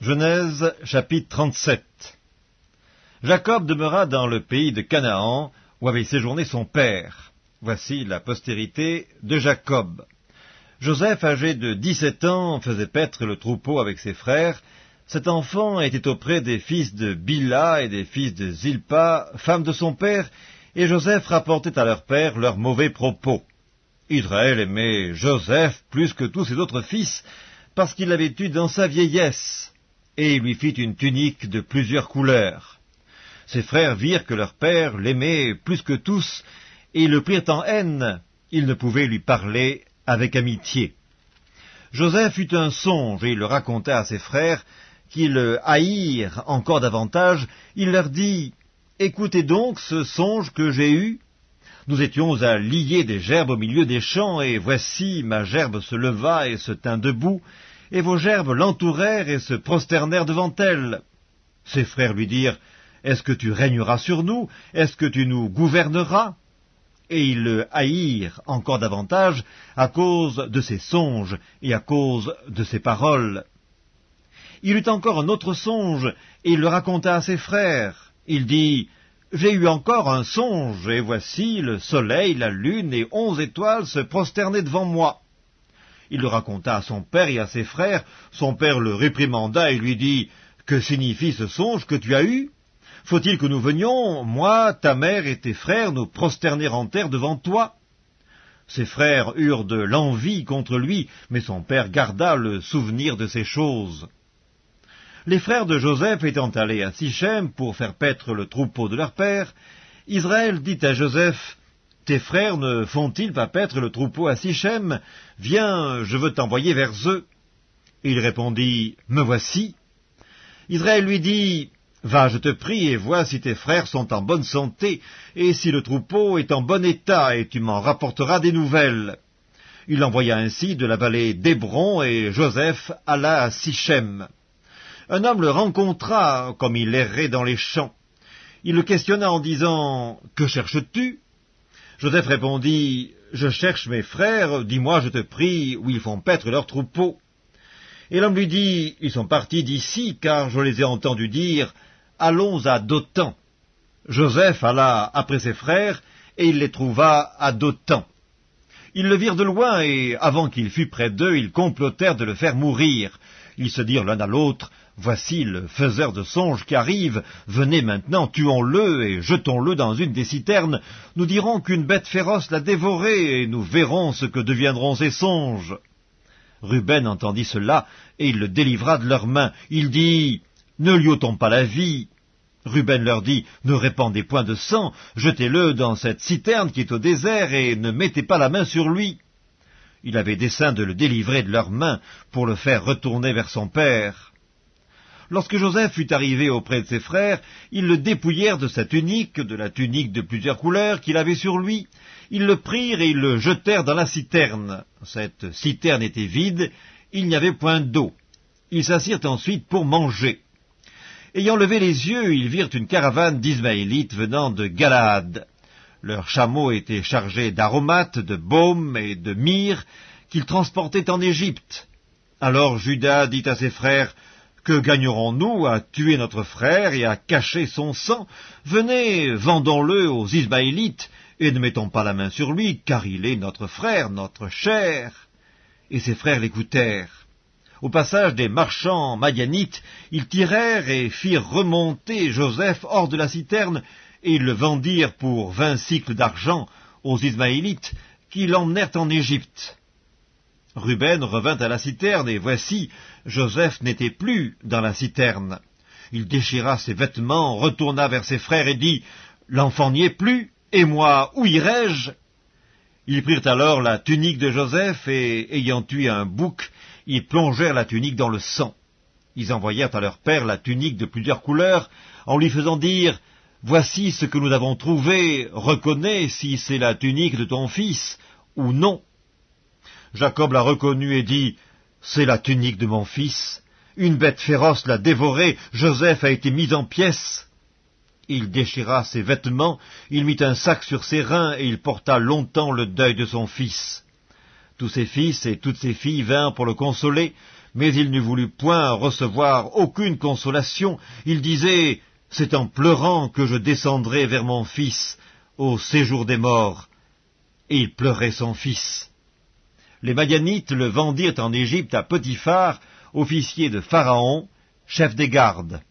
Genèse chapitre 37. Jacob demeura dans le pays de Canaan, où avait séjourné son père. Voici la postérité de Jacob. Joseph, âgé de 17 ans, faisait paître le troupeau avec ses frères. Cet enfant était auprès des fils de Bila et des fils de Zilpa, femme de son père, et Joseph rapportait à leur père leurs mauvais propos. Israël aimait Joseph plus que tous ses autres fils, parce qu'il l'avait eu dans sa vieillesse, et il lui fit une tunique de plusieurs couleurs. Ses frères virent que leur père l'aimait plus que tous, et ils le prirent en haine. Ils ne pouvaient lui parler avec amitié. Joseph eut un songe, et il le raconta à ses frères, qui le haïrent encore davantage. Il leur dit, « Écoutez donc ce songe que j'ai eu. Nous étions à lier des gerbes au milieu des champs, et voici ma gerbe se leva et se tint debout, et vos gerbes l'entourèrent et se prosternèrent devant elle. » Ses frères lui dirent, « Est-ce que tu régneras sur nous? Est-ce que tu nous gouverneras ?» Et ils le haïrent encore davantage à cause de ses songes et à cause de ses paroles. Il eut encore un autre songe, et il le raconta à ses frères. Il dit, « J'ai eu encore un songe, et voici le soleil, la lune et 11 étoiles se prosternaient devant moi. » Il le raconta à son père et à ses frères. Son père le réprimanda et lui dit, « Que signifie ce songe que tu as eu? Faut-il que nous venions, moi, ta mère et tes frères, nous prosterner en terre devant toi ?» Ses frères eurent de l'envie contre lui, mais son père garda le souvenir de ces choses. Les frères de Joseph étant allés à Sichem pour faire paître le troupeau de leur père, Israël dit à Joseph, « Tes frères ne font-ils pas paître le troupeau à Sichem? Viens, je veux t'envoyer vers eux. » Il répondit, « Me voici. » Israël lui dit, « Va, je te prie, et vois si tes frères sont en bonne santé, et si le troupeau est en bon état, et tu m'en rapporteras des nouvelles. » Il envoya ainsi de la vallée d'Hébron, et Joseph alla à Sichem. Un homme le rencontra, comme il errait dans les champs. Il le questionna en disant, « Que cherches-tu » Joseph répondit, « Je cherche mes frères, dis-moi, je te prie, où ils font paître leurs troupeaux. » Et l'homme lui dit, « Ils sont partis d'ici, car je les ai entendus dire, « Allons à Dothan. » Joseph alla après ses frères, et il les trouva à Dothan. Ils le virent de loin, et avant qu'il fût près d'eux, ils complotèrent de le faire mourir. Ils se dirent l'un à l'autre, « Voici le faiseur de songes qui arrive, venez maintenant, tuons-le et jetons-le dans une des citernes. Nous dirons qu'une bête féroce l'a dévoré, et nous verrons ce que deviendront ses songes. » Ruben entendit cela, et il le délivra de leurs mains. Il dit, « Ne lui ôtons pas la vie. » Ruben leur dit, « Ne répandez point de sang, jetez-le dans cette citerne qui est au désert, et ne mettez pas la main sur lui. » Il avait dessein de le délivrer de leurs mains, pour le faire retourner vers son père. Lorsque Joseph fut arrivé auprès de ses frères, ils le dépouillèrent de sa tunique, de la tunique de plusieurs couleurs qu'il avait sur lui. Ils le prirent et ils le jetèrent dans la citerne. Cette citerne était vide, il n'y avait point d'eau. Ils s'assirent ensuite pour manger. Ayant levé les yeux, ils virent une caravane d'Ismaélites venant de Galaad. Leurs chameaux étaient chargés d'aromates, de baume et de myrrhe qu'ils transportaient en Égypte. Alors Juda dit à ses frères, « Que gagnerons-nous à tuer notre frère et à cacher son sang? Venez, vendons-le aux Ismaélites, et ne mettons pas la main sur lui, car il est notre frère, notre chair. » Et ses frères l'écoutèrent. Au passage des marchands madianites, ils tirèrent et firent remonter Joseph hors de la citerne, et ils le vendirent pour 20 cycles d'argent aux Ismaélites, qui l'emmenèrent en Égypte. Ruben revint à la citerne, et voici, Joseph n'était plus dans la citerne. Il déchira ses vêtements, retourna vers ses frères et dit, « L'enfant n'y est plus, et moi, où irai-je » Ils prirent alors la tunique de Joseph, et, ayant tué un bouc, ils plongèrent la tunique dans le sang. Ils envoyèrent à leur père la tunique de plusieurs couleurs, en lui faisant dire, « Voici ce que nous avons trouvé, reconnais si c'est la tunique de ton fils, ou non. » Jacob l'a reconnue et dit, « C'est la tunique de mon fils. Une bête féroce l'a dévoré, Joseph a été mis en pièces. » Il déchira ses vêtements, il mit un sac sur ses reins, et il porta longtemps le deuil de son fils. Tous ses fils et toutes ses filles vinrent pour le consoler, Mais il ne voulut point recevoir aucune consolation. Il disait, « C'est en pleurant que je descendrai vers mon fils au séjour des morts. » Et il pleurait son fils. Les Madianites le vendirent en Égypte à Potiphar, officier de Pharaon, chef des gardes.